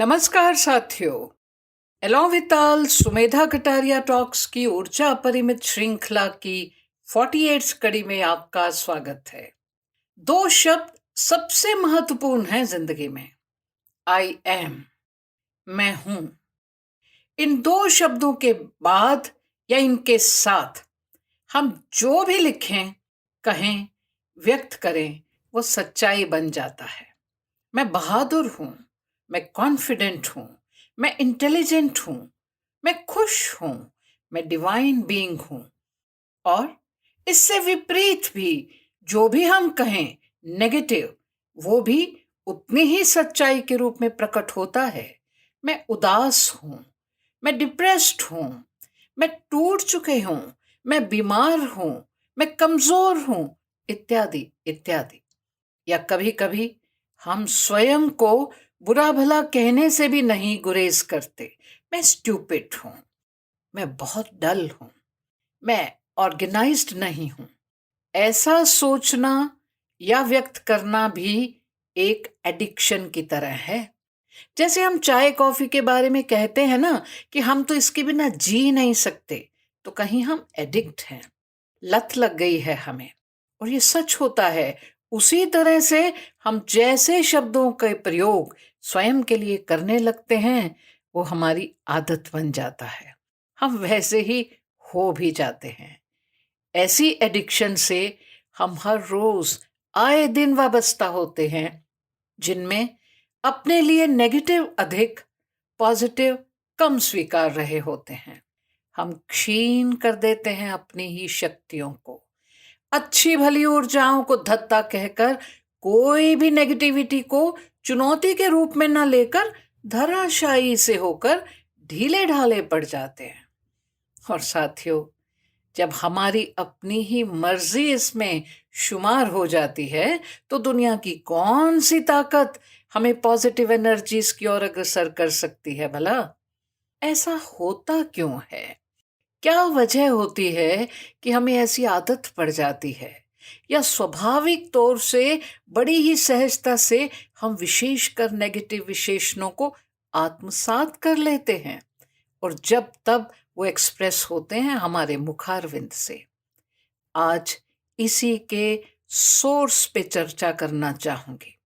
नमस्कार साथियों। एलोविताल सुमेधा कटारिया टॉक्स की ऊर्जा अपरिमित श्रृंखला की 48 कड़ी में आपका स्वागत है। दो शब्द सबसे महत्वपूर्ण हैं जिंदगी में। आई एम, मैं हूं। इन दो शब्दों के बाद या इनके साथ हम जो भी लिखें, कहें, व्यक्त करें, वो सच्चाई बन जाता है। मैं बहादुर हूं, मैं कॉन्फिडेंट हूं, मैं इंटेलिजेंट हूं, मैं खुश हूं, मैं डिवाइन बीइंग हूं। और इससे विपरीत भी जो भी हम कहें नेगेटिव, वो भी उतनी ही सच्चाई के रूप में प्रकट होता है। मैं उदास हूं, मैं डिप्रेस्ड हूं, मैं टूट चुके हूं, मैं बीमार हूं, मैं कमजोर हूं, इत्यादि इत्यादि। या कभी कभी हम स्वयं को बुरा भला कहने से भी नहीं गुरेज करते। मैं स्टूपिड हूं, मैं बहुत डल हूं, मैं ऑर्गेनाइज्ड नहीं हूं। ऐसा सोचना या व्यक्त करना भी एक एडिक्शन की तरह है। जैसे हम चाय कॉफी के बारे में कहते हैं ना कि हम तो इसके बिना जी नहीं सकते, तो कहीं हम एडिक्ट हैं, लत लग गई है हमें। और ये सच होता है। उसी तरह से हम जैसे शब्दों के प्रयोग स्वयं के लिए करने लगते हैं, वो हमारी आदत बन जाता है। हम वैसे ही हो भी जाते हैं। ऐसी एडिक्शन से हम हर रोज आए दिन वाबस्ता होते हैं, जिनमें अपने लिए नेगेटिव अधिक, पॉजिटिव कम स्वीकार रहे होते हैं। हम क्षीण कर देते हैं अपनी ही शक्तियों को। अच्छी भली ऊर्जाओं को धत्ता कहकर कोई भी नेगेटिविटी को चुनौती के रूप में न लेकर धराशायी से होकर ढीले ढाले पड़ जाते हैं। और साथियों, जब हमारी अपनी ही मर्जी इसमें शुमार हो जाती है, तो दुनिया की कौन सी ताकत हमें पॉजिटिव एनर्जीज की ओर अग्रसर कर सकती है भला? ऐसा होता क्यों है? क्या वजह होती है कि हमें ऐसी आदत पड़ जाती है? या स्वाभाविक तौर से बड़ी ही सहजता से हम विशेषकर नेगेटिव विशेषणों को आत्मसात कर लेते हैं और जब तब वो एक्सप्रेस होते हैं हमारे मुखारविंद से। आज इसी के सोर्स पे चर्चा करना चाहूंगी।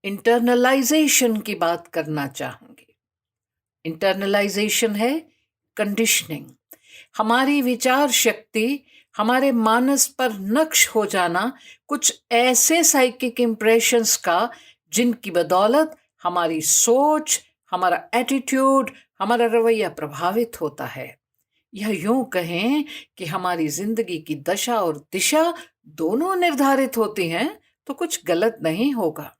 इंटरनलाइजेशन की बात करना चाहूंगी। इंटरनलाइजेशन है कंडीशनिंग, हमारी विचार शक्ति, हमारे मानस पर नक्श हो जाना कुछ ऐसे साइकिक इंप्रेशंस का जिनकी बदौलत हमारी सोच, हमारा एटीट्यूड, हमारा रवैया प्रभावित होता है। यह यूं कहें कि हमारी जिंदगी की दशा और दिशा दोनों निर्धारित होती हैं, तो कुछ गलत नहीं होगा।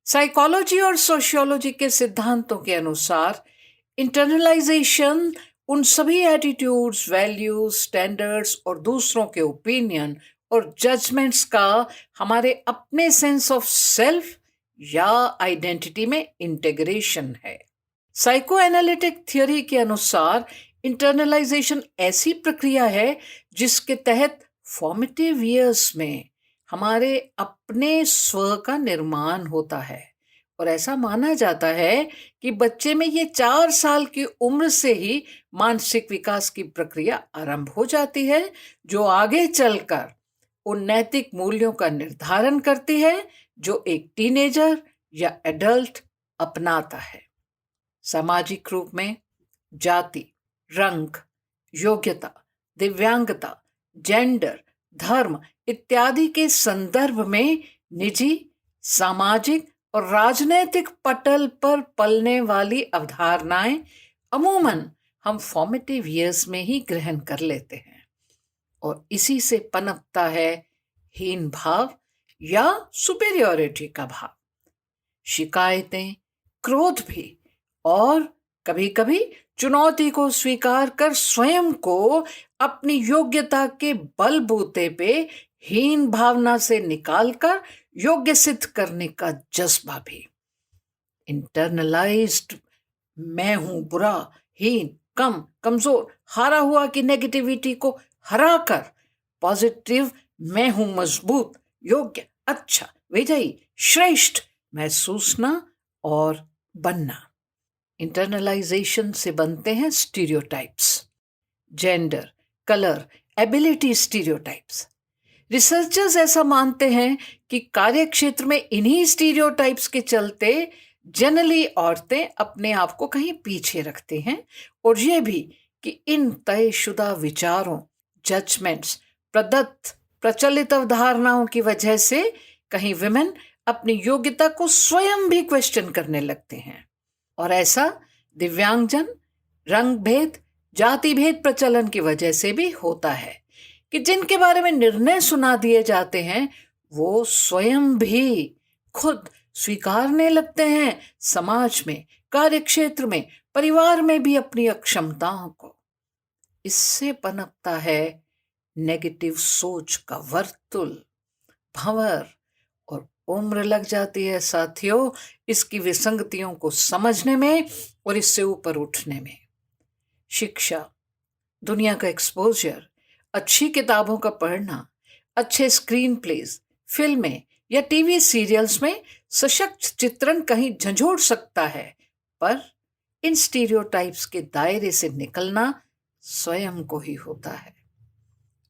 साइकोलॉजी और सोशियोलॉजी के सिद्धांतों के अनुसार इंटरनलाइजेशन उन सभी एटीट्यूड्स, वैल्यूज, स्टैंडर्ड्स और दूसरों के ओपिनियन और जजमेंट्स का हमारे अपने सेंस ऑफ सेल्फ या आइडेंटिटी में इंटीग्रेशन है। साइको एनालिटिक थ्योरी के अनुसार इंटरनलाइजेशन ऐसी प्रक्रिया है जिसके तहत फॉर्मेटिव ईयर्स में हमारे अपने स्व का निर्माण होता है। और ऐसा माना जाता है कि बच्चे में ये 4 साल की उम्र से ही मानसिक विकास की प्रक्रिया आरंभ हो जाती है, जो आगे चलकर उन नैतिक मूल्यों का निर्धारण करती है जो एक टीनेजर या एडल्ट अपनाता है। सामाजिक रूप में जाति, रंग, योग्यता, दिव्यांगता, जेंडर, धर्म इत्यादि के संदर्भ में निजी, सामाजिक और राजनैतिक पटल पर पलने वाली अवधारणाएं अमूमन हम फॉर्मेटिव ईयर्स में ही ग्रहण कर लेते हैं और इसी से पनपता है हीन भाव या सुपेरियोरिटी का भाव, शिकायतें, क्रोध भी, और कभी कभी चुनौती को स्वीकार कर स्वयं को अपनी योग्यता के बलबूते पे हीन भावना से निकालकर योग्य सिद्ध करने का जज्बा भी। इंटरनलाइज्ड मैं हूं बुरा, हीन, कम, कमजोर, हारा हुआ की नेगेटिविटी को हराकर पॉजिटिव मैं हूं मजबूत, योग्य, अच्छा, विजयी, श्रेष्ठ महसूसना और बनना। इंटरनलाइजेशन से बनते हैं stereotypes, gender, colour, ability stereotypes. Researchers ऐसा मानते हैं कि कार्य क्षेत्र में इन्हीं स्टीरियोटाइप्स के चलते जनरली औरतें अपने आप को कहीं पीछे रखती हैं, और ये भी कि इन तयशुदा विचारों, जजमेंट्स, प्रदत्त प्रचलित अवधारणाओं की वजह से कहीं विमेन अपनी योग्यता को स्वयं भी क्वेश्चन करने लगते हैं। और ऐसा दिव्यांगजन, रंग भेद, जाति भेद प्रचलन की वजह से भी होता है कि जिनके बारे में निर्णय सुना दिए जाते हैं वो स्वयं भी खुद स्वीकारने लगते हैं समाज में, कार्यक्षेत्र में, परिवार में भी अपनी अक्षमताओं को। इससे पनपता है नेगेटिव सोच का वर्तुल, भंवर, और उम्र लग जाती है साथियों इसकी विसंगतियों को समझने में और इससे ऊपर उठने में। शिक्षा, दुनिया का एक्सपोजर, अच्छी किताबों का पढ़ना, अच्छे स्क्रीन प्लेज, फिल्में या टीवी सीरियल्स में सशक्त चित्रण कहीं झंझोड़ सकता है, पर इन स्टीरियोटाइप्स के दायरे से निकलना स्वयं को ही होता है।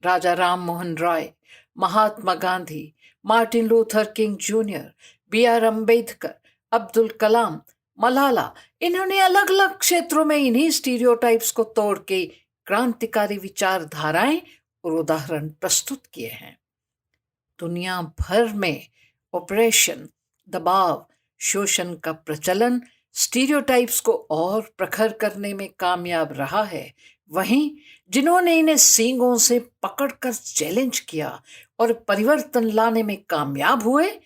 Raja Ram Mohan Roy, Mahatma Gandhi, Martin Luther King junior, B.R. Ambedkar, Abdul Kalam, Malala, इन्होंने अलग अलग क्षेत्रों में इन्हीं स्टीरियोटाइप्स को तोड़ के क्रांतिकारी विचारधाराएं और उदाहरण प्रस्तुत किए हैं। दुनिया भर में ऑपरेशन, दबाव, शोषण का प्रचलन स्टीरियोटाइप्स को और प्रखर करने में कामयाब रहा है। वहीं जिन्होंने इन्हें सींगों से पकड़कर चैलेंज किया और परिवर्तन लाने में कामयाब हुए,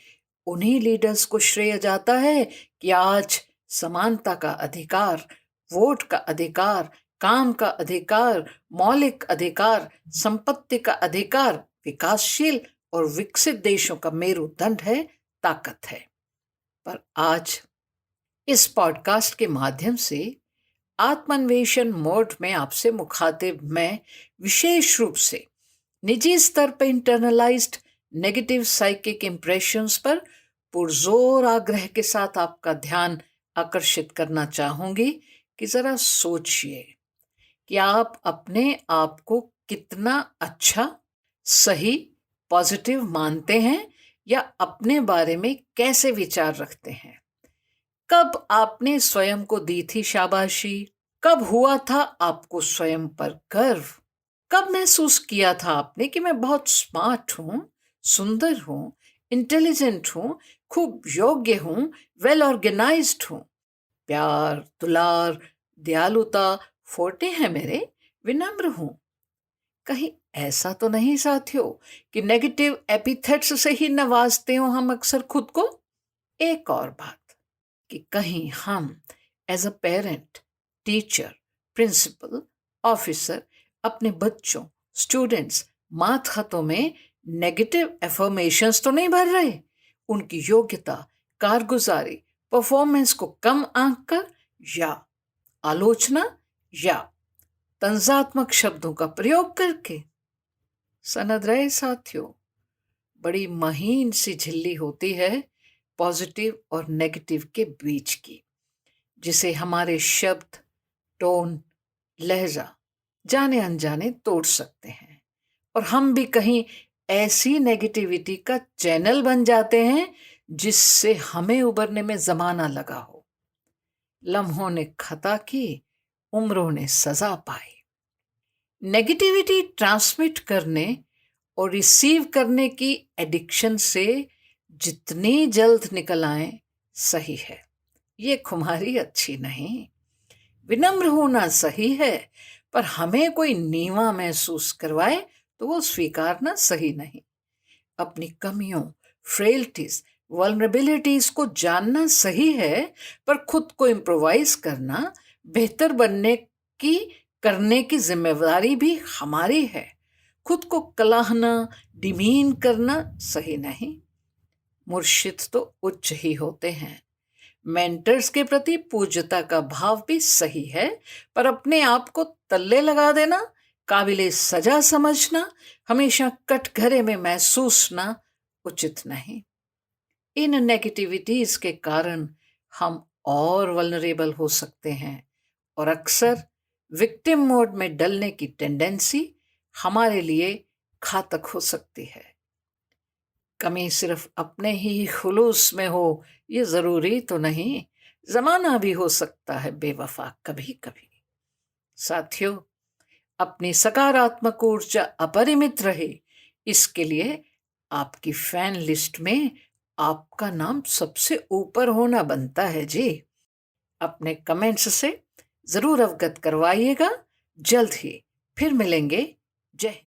उन्हीं लीडर्स को श्रेय जाता है कि आज समानता का अधिकार, वोट का अधिकार, काम का अधिकार, मौलिक अधिकार, संपत्ति का अधिकार विकासशील और विकसित देशों का मेरुदंड है, ताकत है। पर आज इस पॉडकास्ट के माध्यम से आत्मान्वेषण मोड में आपसे मुखातिब मैं विशेष रूप से निजी स्तर पर इंटरनलाइज्ड नेगेटिव साइकिक इंप्रेशंस पर पुरजोर आग्रह के साथ आपका ध्यान आकर्षित करना चाहूंगी कि जरा सोचिए कि आप अपने आप को कितना अच्छा, सही, पॉजिटिव मानते हैं या अपने बारे में कैसे विचार रखते हैं। कब आपने स्वयं को दी थी शाबाशी? कब हुआ था आपको स्वयं पर गर्व? कब महसूस किया था आपने कि मैं बहुत स्मार्ट हूं, सुंदर हूं, इंटेलिजेंट हूं, खूब योग्य हूं, वेल ऑर्गेनाइज्ड हूं? प्यार, दुलार, दयालुता फोटे हैं मेरे, विनम्र हूं। कहीं ऐसा तो नहीं साथियों कि नेगेटिव एपिथेट्स से ही नवाजते हो हम अक्सर खुद को? एक और बात कि कहीं हम as a parent, teacher, principal, officer अपने बच्चों, स्टूडेंट्स, मातहतों में नेगेटिव एफर्मेशंस तो नहीं भर रहे? उनकी योग्यता, कारगुजारी, परफॉर्मेंस को कम आंक कर या आलोचना या तंजात्मक शब्दों का प्रयोग करके? सनद रहे साथियों, बड़ी महीन सी झिल्ली होती है पॉजिटिव और नेगेटिव के बीच की, जिसे हमारे शब्द, टोन, लहजा जाने अनजाने तोड़ सकते हैं, और हम भी कहीं ऐसी नेगेटिविटी का चैनल बन जाते हैं जिससे हमें उबरने में जमाना लगा हो। लम्हों ने खता की, उम्रों ने सजा पाई। नेगेटिविटी ट्रांसमिट करने और रिसीव करने की एडिक्शन से जितनी जल्द निकल आए सही है। ये खुमारी अच्छी नहीं। विनम्र होना सही है, पर हमें कोई नीवा महसूस करवाए तो वो स्वीकारना सही नहीं। अपनी कमियों, फ्रेल्टीज, वल्नरेबिलिटीज को जानना सही है, पर खुद को इम्प्रोवाइज करना, बेहतर करने की जिम्मेदारी भी हमारी है। खुद को कलाहना, डिमीन करना सही नहीं। मुर्शिद तो उच्च ही होते हैं। मेंटर्स के प्रति पूज्यता का भाव भी सही है, पर अपने आप को तल्ले लगा देना, काबिले सजा समझना, हमेशा कटघरे में महसूसना उचित नहीं। इन नेगेटिविटीज के कारण हम और वल्नरेबल हो सकते हैं और अक्सर विक्टिम मोड में डलने की टेंडेंसी हमारे लिए घातक हो सकती है। कमी सिर्फ अपने ही खुलूस में हो ये ज़रूरी तो नहीं, ज़माना भी हो सकता है बेवफा कभी कभी। साथियों, अपनी सकारात्मक ऊर्जा अपरिमित रहे, इसके लिए आपकी फैन लिस्ट में आपका नाम सबसे ऊपर होना बनता है जी। अपने कमेंट्स से ज़रूर अवगत करवाइएगा। जल्द ही फिर मिलेंगे। जय